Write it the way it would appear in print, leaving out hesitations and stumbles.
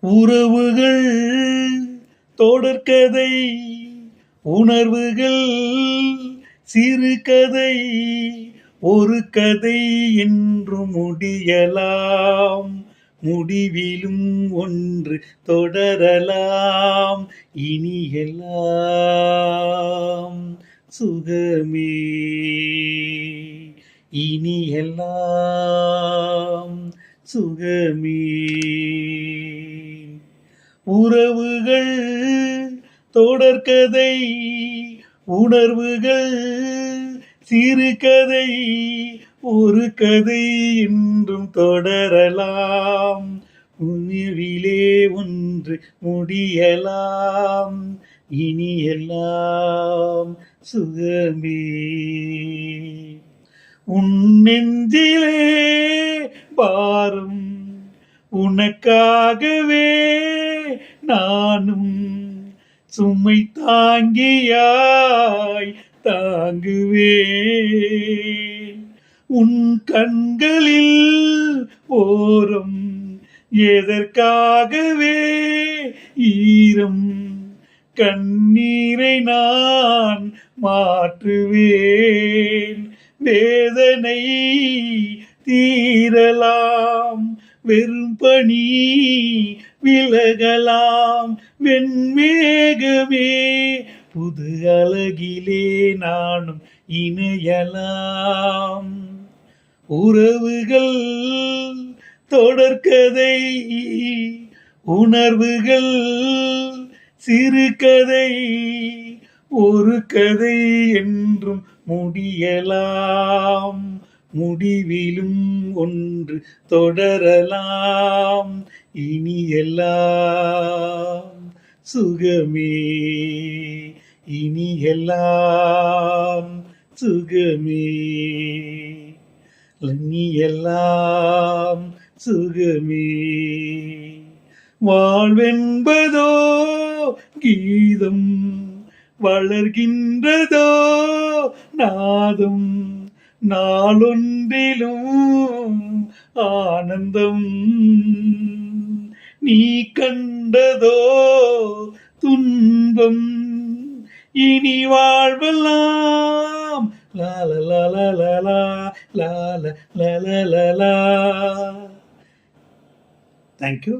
உறவுகள் தொடர்கதை, உணர்வுகள் சிறுகதை, ஒரு கதை என்று முடியலாம், முடிவிலும் ஒன்று தொடரலாம், இனி எல்லாம் சுகமே, இனி எல்லாம் சுகமே. உறவுகள் தொடர்கதை, உணர்வுகள் சிறுகதை, ஒரு கதை என்றும் தொடரலாம், உணர்விலே ஒன்று முடியலாம், இனி எல்லாம் சுகமே. உன் நெஞ்சிலே பாரம், உனக்காகவே நானும் சுமை தாங்கியாய் தாங்குவேன். உன் கண்களில் ஓரம் எதற்காகவே ஈரம், கண்ணீரை நான் மாற்றுவேன். வேதனை தீரலாம், வெறும் பனி விலகலாம், வெண்மேகமே புது அழகிலே நானும் இணையலாம். உறவுகள் தொடர்கதை, உணர்வுகள் சிறுகதை, ஒரு கதை என்றும் முடியலாம், முடிவிலும் ஒன்று தொடரலாம், இனி எல்லாம் சுகமே, இனி எல்லாம் சுகமே, இனி எல்லாம் சுகமே. வாழ்வென்பதோ கீதம், வளர்கின்றதோ நாதம், நாளொன்றிலும் ஆனந்தம், நீ கண்டதோ துன்பம், இனி வாழ்வெல்லாம் லால லால லாலா லால லால லாலா. தேங்க்யூ.